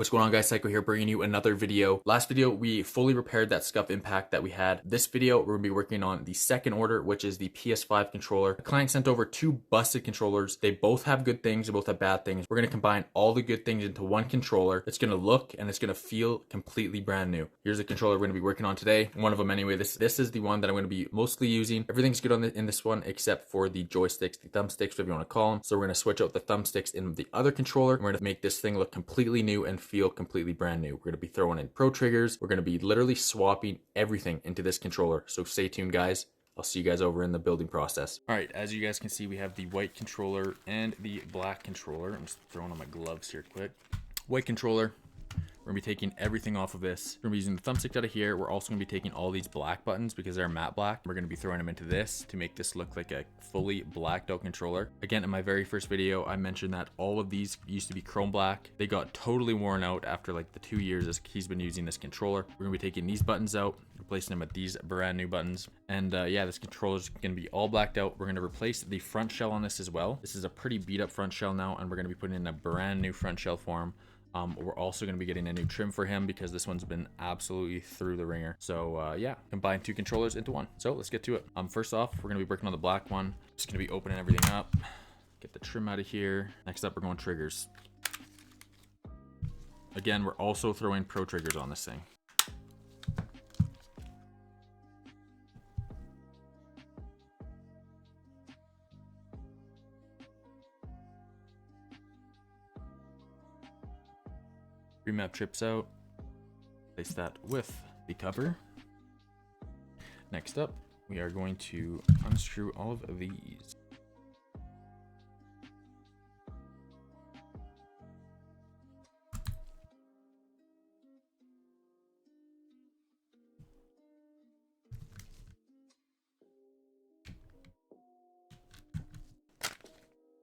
What's going on, guys? Xyko here, bringing you another video. Last video, we fully repaired that Scuff impact that we had. This video, we're gonna be working on the second order, which is the PS5 controller. The client sent over two busted controllers. They both have good things, they both have bad things. We're gonna combine all the good things into one controller. It's gonna look and it's gonna feel completely brand new. Here's the controller we're gonna be working on today. One of them anyway. This is the one that I'm gonna be mostly using. Everything's good in this one except for the joysticks, the thumbsticks, whatever you wanna call them. So we're gonna switch out the thumbsticks in the other controller. We're gonna make this thing look completely new and feel completely brand new. We're going to be throwing in pro triggers. We're going to be literally swapping everything into this controller. So stay tuned, guys. I'll see you guys over in the building process. All right, as you guys can see, we have the white controller and the black controller. I'm just throwing on my gloves here quick. White controller. We're gonna be taking everything off of this. We're gonna be using the thumbstick out of here. We're also gonna be taking all these black buttons because they're matte black. We're gonna be throwing them into this to make this look like a fully blacked out controller. Again, in my very first video, I mentioned that all of these used to be chrome black. They got totally worn out after like the 2 years he's been using this controller. We're gonna be taking these buttons out, replacing them with these brand new buttons. And yeah, this controller is gonna be all blacked out. We're gonna replace the front shell on this as well. This is a pretty beat up front shell now, and we're gonna be putting in a brand new front shell for him. We're also going to be getting a new trim for him because this one's been absolutely through the ringer. So yeah, combine two controllers into one. So let's get to it. First off, we're going to be working on the black one. Just going to be opening everything up. Get the trim out of here. Next up, we're going triggers. Again, we're also throwing pro triggers on this thing. Remap trips out, place that with the cover. Next up, we are going to unscrew all of these.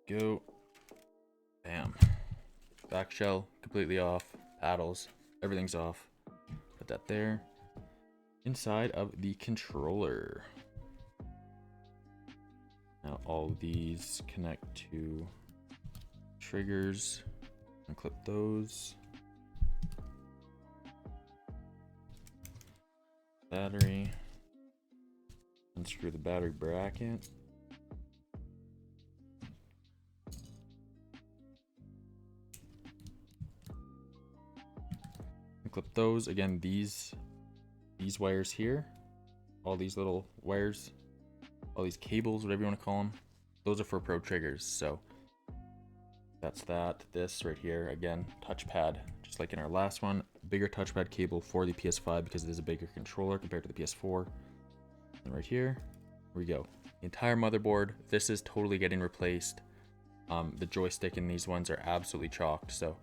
Go. Bam. Back shell completely off. Paddles, everything's off. Put that there. Inside of the controller. Now all these connect to triggers. Unclip those. Battery. Unscrew the battery bracket. Clip those. Again, these wires here, all these little wires, all these cables, whatever you want to call them, those are for pro triggers. So that's that. This right here, again, touchpad, just like in our last one, bigger touchpad cable for the PS5 because it is a bigger controller compared to the PS4. And right here we go. The entire motherboard, this is totally getting replaced. The joystick in these ones are absolutely chalked. So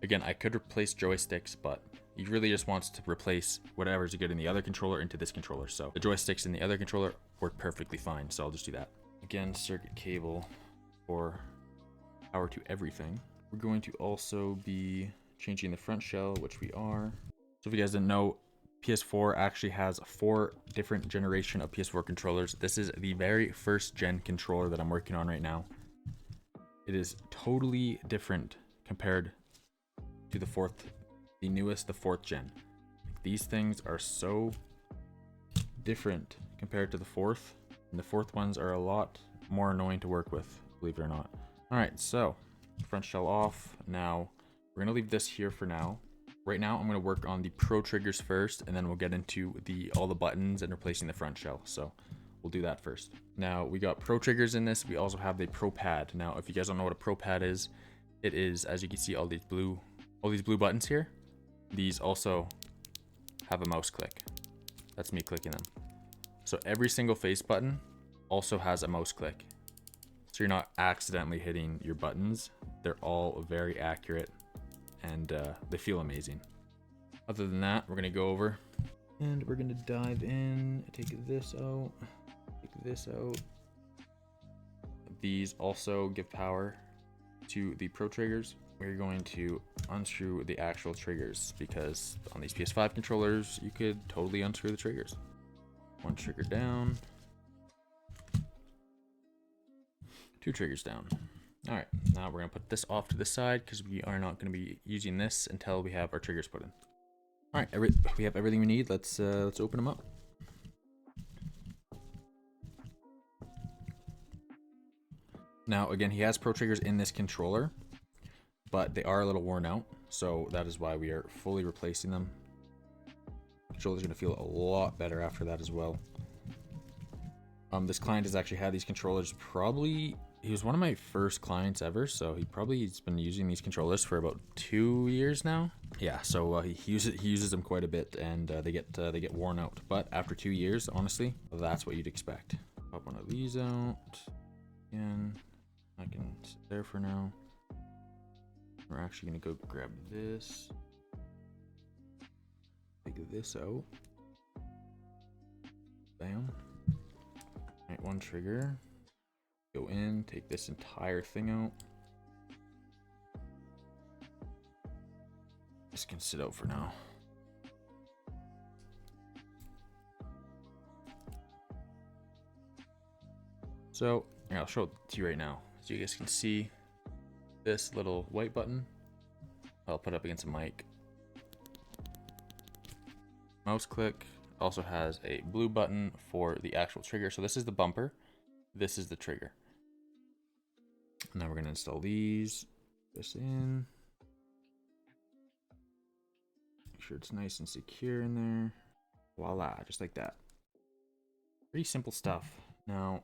again, I could replace joysticks, but he really just wants to replace whatever's good in the other controller into this controller. So the joysticks in the other controller work perfectly fine. So I'll just do that. Again, circuit cable for power to everything. We're going to also be changing the front shell, which we are. So if you guys didn't know, PS4 actually has 4 different generation of PS4 controllers. This is the very first gen controller that I'm working on right now. It is totally different compared to the newest, the 4th gen. These things are so different compared to the 4th, and the 4th ones are a lot more annoying to work with, believe it or not. All right, so front shell off. Now we're gonna leave this here for now. Right now, I'm gonna work on the pro triggers first, and then we'll get into all the buttons and replacing the front shell. So we'll do that first. Now we got pro triggers in this. We also have the pro pad. Now, if you guys don't know what a pro pad is, it is, as you can see, all these blue buttons here. These also have a mouse click. That's me clicking them. So every single face button also has a mouse click. So you're not accidentally hitting your buttons. They're all very accurate and they feel amazing. Other than that, we're gonna go over and we're gonna dive in, take this out, take this out. These also give power to the pro triggers. We're going to unscrew the actual triggers because on these PS5 controllers, you could totally unscrew the triggers. One trigger down, two triggers down. All right, now we're gonna put this off to the side because we are not gonna be using this until we have our triggers put in. All right, we have everything we need. Let's open them up. Now, again, he has pro triggers in this controller, but they are a little worn out, so that is why we are fully replacing them. The controller's gonna feel a lot better after that as well. This client has actually had these controllers he was one of my first clients ever, so he's been using these controllers for about 2 years now. Yeah, so he uses them quite a bit, and they get worn out. But after 2 years, honestly, that's what you'd expect. Pop one of these out. Again, I can sit there for now. We're actually gonna go grab this. Take this out. Bam. Alright, one trigger. Go in, take this entire thing out. This can sit out for now. So, I'll show it to you right now. As you guys can see, this little white button, I'll put up against a mic. Mouse click also has a blue button for the actual trigger. So this is the bumper, this is the trigger. Now we're gonna install this in. Make sure it's nice and secure in there. Voila, just like that. Pretty simple stuff. Now,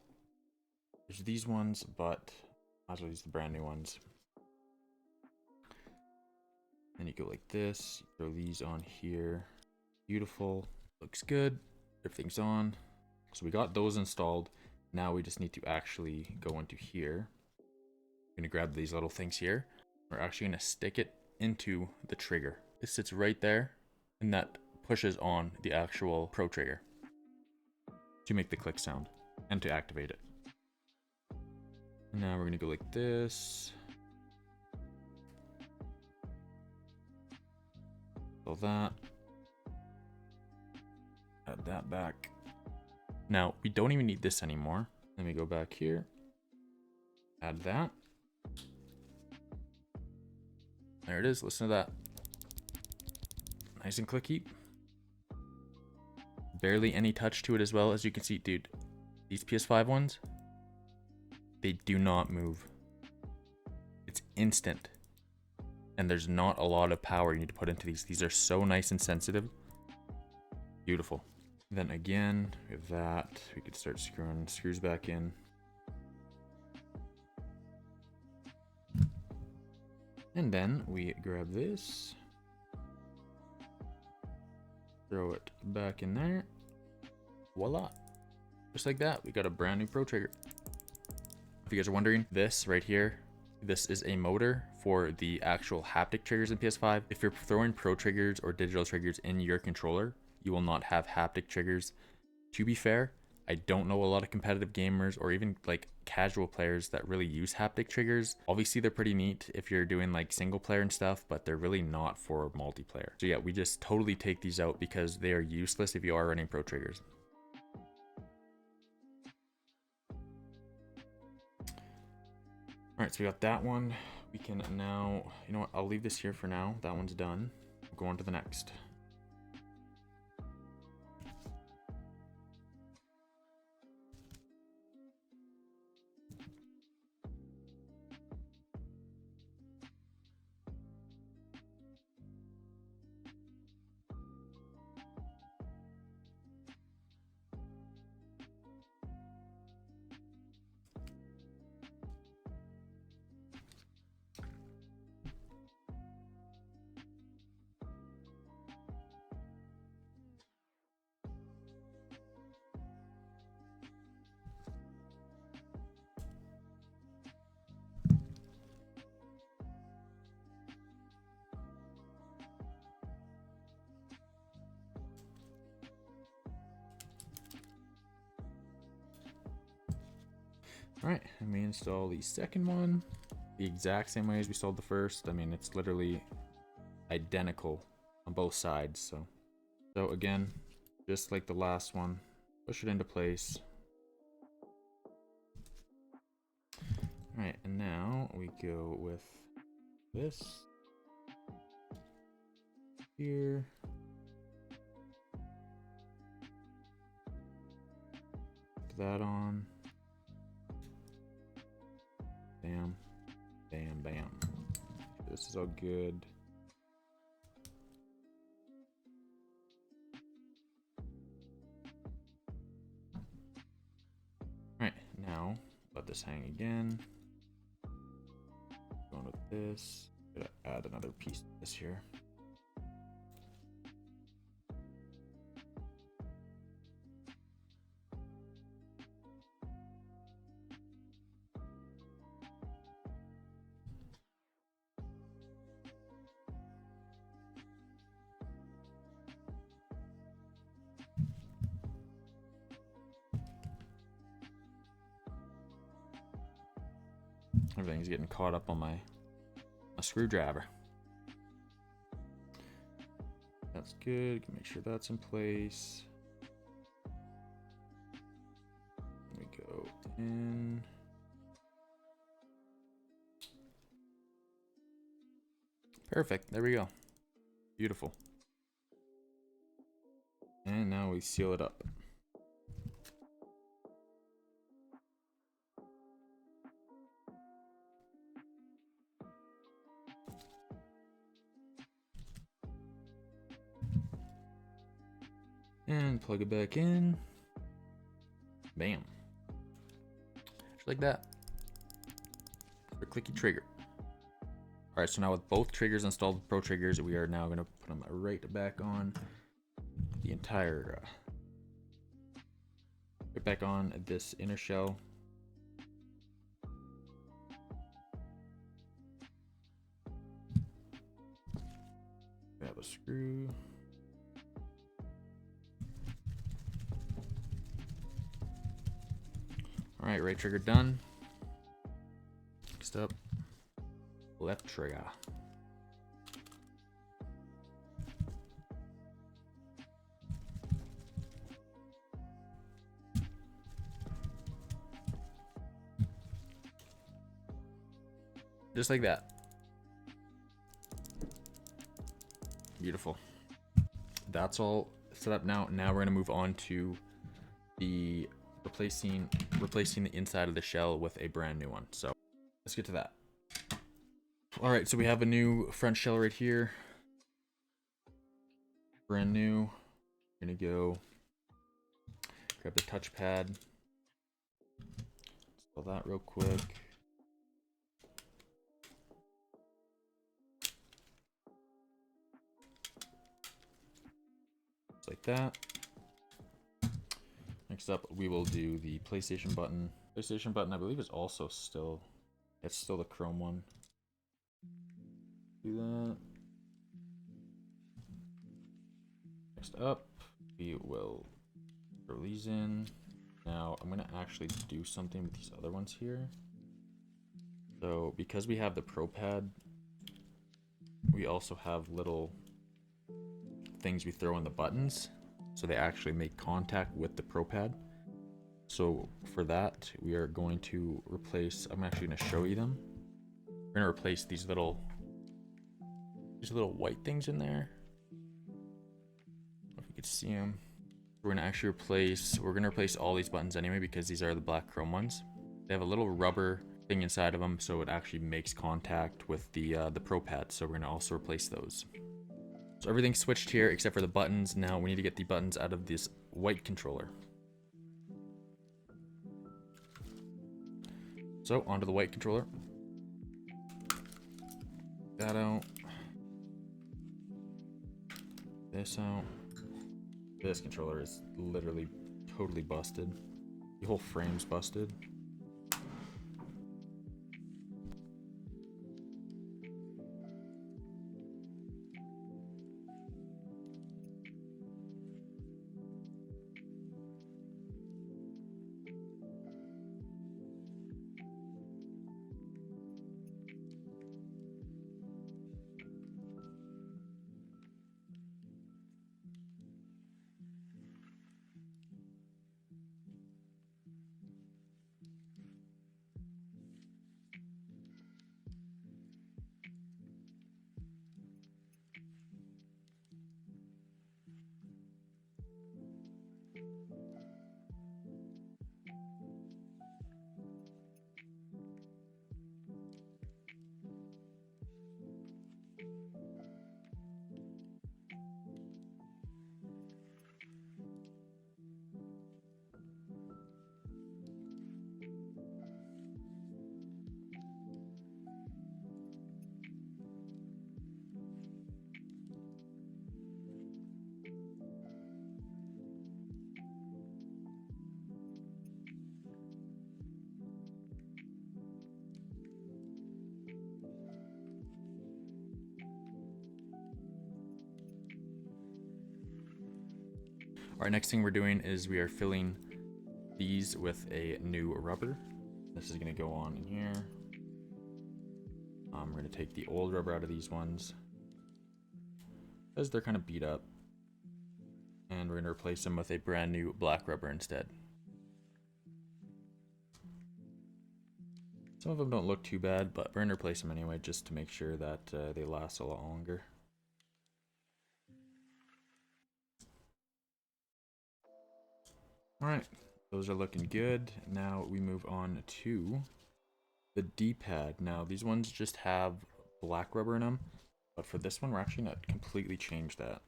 there's these ones, but might as well use the brand new ones. And you go like this, you throw these on here. Beautiful, looks good, everything's on. So we got those installed. Now we just need to actually go into here. We're gonna grab these little things here. We're actually gonna stick it into the trigger. It sits right there, and that pushes on the actual pro trigger to make the click sound and to activate it. Now we're gonna go like this. All that. Add that back. Now we don't even need this anymore. Let me go back here. Add that. There it is. Listen to that. Nice and clicky. Barely any touch to it as well. As you can see, dude, these PS5 ones, they do not move. It's instant. And there's not a lot of power you need to put into these. These are so nice and sensitive. Beautiful. Then again, with that, we could start screwing screws back in. And then we grab this, throw it back in there. Voila. Just like that, we got a brand new pro trigger. If you guys are wondering, this right here, this is a motor for the actual haptic triggers in PS5. If you're throwing pro triggers or digital triggers in your controller, you will not have haptic triggers. To be fair, I don't know a lot of competitive gamers or even like casual players that really use haptic triggers. Obviously, they're pretty neat if you're doing like single player and stuff, but they're really not for multiplayer. So yeah, we just totally take these out because they are useless if you are running pro triggers. All right, so we got that one. We can now, you know what, I'll leave this here for now. That one's done. We'll go on to the next. All right, and we install the second one the exact same way as we installed the first. I mean, it's literally identical on both sides. So again, just like the last one, push it into place. Alright, and now we go with this here. Put that on. Bam, bam, bam. This is all good. Alright, now let this hang again. Going with this. Gonna add another piece to this here. Everything's getting caught up on my screwdriver. That's good. Make sure that's in place. We go in. Perfect. There we go. Beautiful. And now we seal it up. And plug it back in. Bam. Just like that. The Clicky trigger. Alright, so now with both triggers installed, Pro triggers, we are now going to put them right back on. The entire... right back on this inner shell. Grab a screw. Alright, right trigger done. Next up, left trigger. Just like that. Beautiful. That's all set up now. Now we're gonna move on to the replacing the inside of the shell with a brand new one. So let's get to that. All right, so we have a new front shell right here, brand new. We're gonna go grab the touchpad, install that real quick. Just like that. Next up, we will do the PlayStation button. PlayStation button, I believe, is also still, it's still the chrome one. Do that. Next up, we will throw these in. Now, I'm gonna actually do something with these other ones here. So, because we have the Pro Pad, we also have little things we throw in the buttons, so they actually make contact with the Pro Pad. So for that, we are going to replace, I'm actually going to show you them. We're going to replace these little white things in there. If you could see them. We're going to actually replace all these buttons anyway, because these are the black chrome ones. They have a little rubber thing inside of them, so it actually makes contact with the Pro Pad. So we're going to also replace those. So everything's switched here except for the buttons. Now we need to get the buttons out of this white controller. So onto the white controller. That out. This out. This controller is literally totally busted. The whole frame's busted. All right, next thing we're doing is we are filling these with a new rubber. This is gonna go on in here. We're gonna take the old rubber out of these ones because they're kind of beat up, and we're gonna replace them with a brand new black rubber instead. Some of them don't look too bad, but we're gonna replace them anyway just to make sure that they last a lot longer. All right, those are looking good. Now we move on to the D-pad. Now these ones just have black rubber in them, but for this one we're actually gonna completely change that.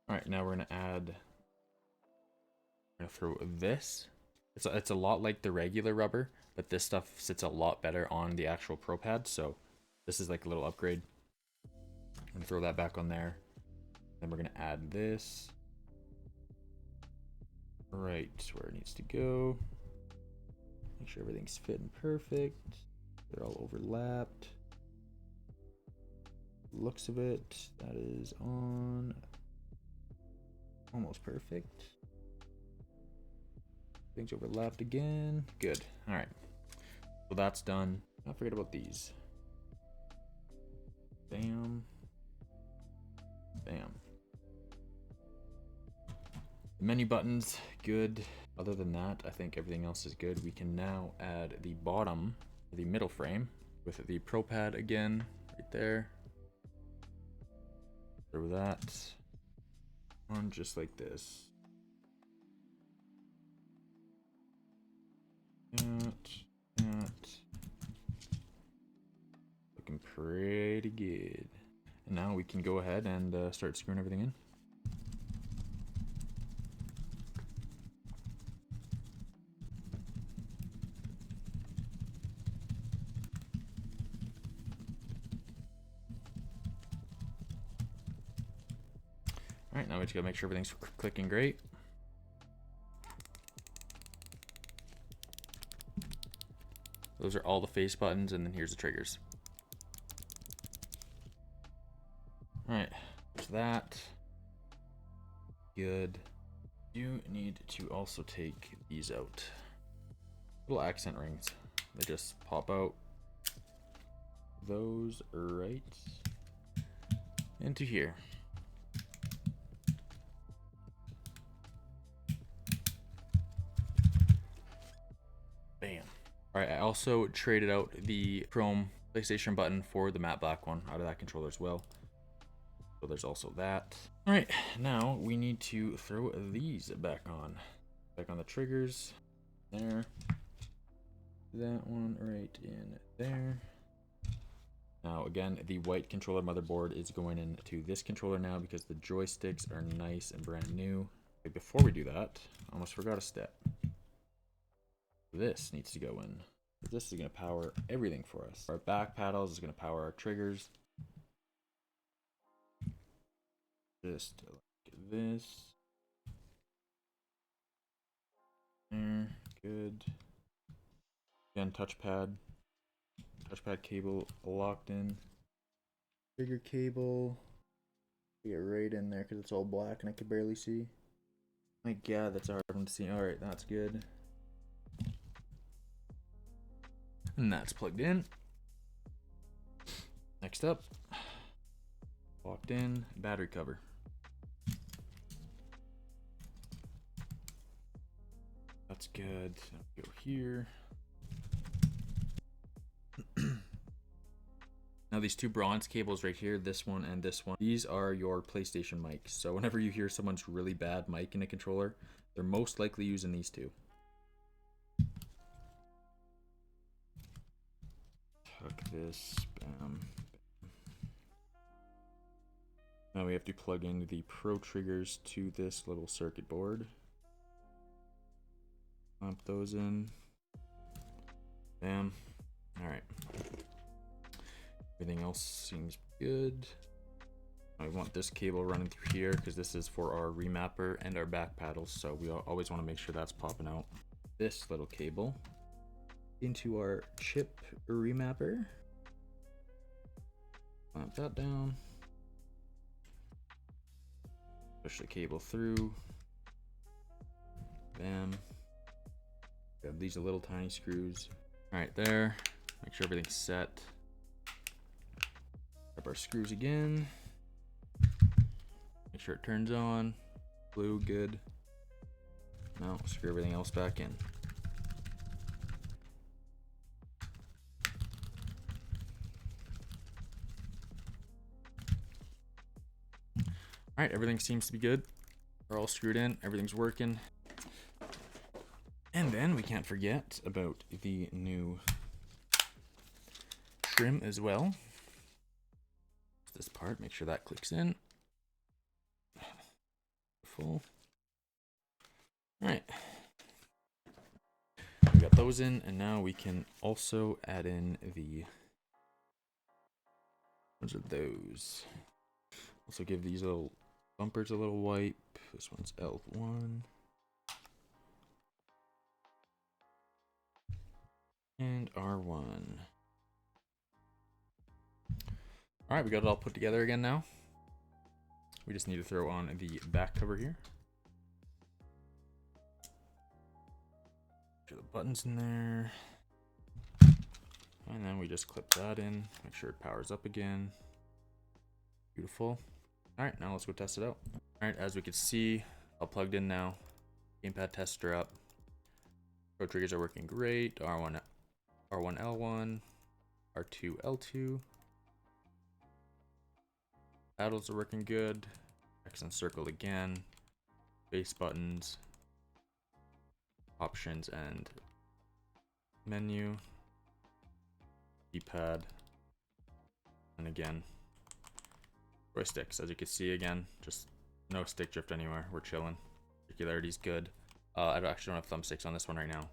All right, now we're gonna throw this. It's a lot like the regular rubber, but this stuff sits a lot better on the actual Pro pad, so this is like a little upgrade. I'm gonna throw that back on there. Then we're gonna add this right where it needs to go. Make sure everything's fitting perfect. They're all overlapped. Looks of it, that is on almost perfect. Things overlapped again. Good. All right. So that's done. Don't forget about these. Bam. Bam. The menu buttons, good. Other than that, I think everything else is good. We can now add the bottom, the middle frame with the Pro pad again, right there. Throw that on just like this. That. Looking pretty good. And now we can go ahead and start screwing everything in. All right, now we just gotta make sure everything's clicking great. Those are all the face buttons, and then here's the triggers. All right, there's that. Good. You need to also take these out. Little accent rings. They just pop out. Those right into here. Bam. All right, I also traded out the chrome PlayStation button for the matte black one out of that controller as well. So there's also that. All right, now we need to throw these back on. Back on the triggers. There. That one right in there. Now again, the white controller motherboard is going into this controller now because the joysticks are nice and brand new. But before we do that, I almost forgot a step. This needs to go in. This is going to power everything for us. Our back paddles is going to power our triggers. Just like this. There, good. Again, touchpad cable locked in. Trigger cable. Get right in there because it's all black and I can barely see. My God, that's a hard one to see. All right, that's good. And that's plugged in. Next up, locked in, battery cover. That's good. Go here. Now these two bronze cables right here, this one and this one, these are your PlayStation mics. So whenever you hear someone's really bad mic in a controller, they're most likely using these two. Tuck this, bam. Now we have to plug in the Pro triggers to this little circuit board. Clamp those in. Bam. All right. Everything else seems good. I want this cable running through here because this is for our remapper and our back paddles, so we always want to make sure that's popping out. This little cable into our chip remapper. Clamp that down. Push the cable through. Bam. Grab these little tiny screws. All right, there. Make sure everything's set. Grab our screws again. Make sure it turns on. Blue, good. Now screw everything else back in. All right, everything seems to be good. We're all screwed in, everything's working. And then we can't forget about the new trim as well. This part, make sure that clicks in. Full. All right. We got those in, and now we can also add in the, what are those? Also give these little bumpers a little wipe. This one's L1. And R1. All right, we got it all put together again now. We just need to throw on the back cover here. Put the buttons in there. And then we just clip that in. Make sure it powers up again. Beautiful. All right, now let's go test it out. All right, as we can see, all plugged in now. Gamepad tester up. Pro triggers are working great. R1 L1, R2 L2. Paddles are working good. X and circle again. Base buttons. Options and menu. D-pad. And again, joysticks. As you can see again, just no stick drift anywhere. We're chilling. Particularity's good. I actually don't have thumbsticks on this one right now.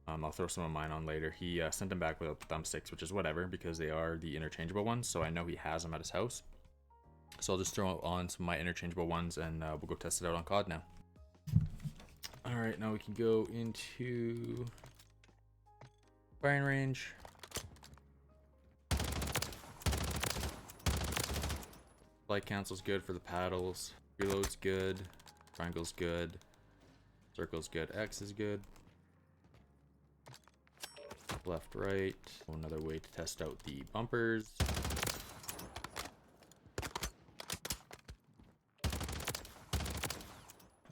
I'll throw some of mine on later. He sent them back without the thumbsticks, which is whatever, because they are the interchangeable ones, so I know he has them at his house. So I'll just throw on some of my interchangeable ones, and we'll go test it out on COD now. Alright, now we can go into firing range. Flight cancel's good for the paddles. Reload's good. Triangle's good. Circle's good. X is good. Left, right. Another way to test out the bumpers.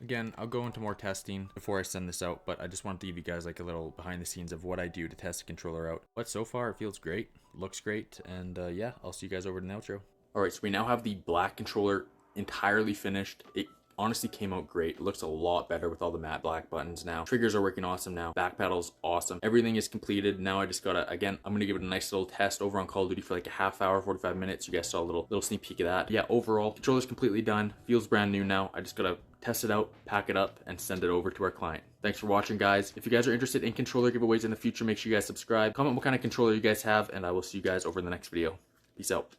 Again, I'll go into more testing before I send this out, but I just wanted to give you guys like a little behind the scenes of what I do to test the controller out. But so far it feels great, looks great, and yeah, I'll see you guys over in the outro. All right, so we now have the black controller entirely finished. It honestly came out great. It looks a lot better with all the matte black buttons now. Triggers are working awesome now. Back pedal's awesome. Everything is completed. Now I just gotta, again, I'm gonna give it a nice little test over on Call of Duty for like a half hour, 45 minutes. You guys saw a little sneak peek of that. Yeah, overall, controller's completely done. Feels brand new now. I just gotta test it out, pack it up, and send it over to our client. Thanks for watching, guys. If you guys are interested in controller giveaways in the future, make sure you guys subscribe. Comment what kind of controller you guys have, and I will see you guys over in the next video. Peace out.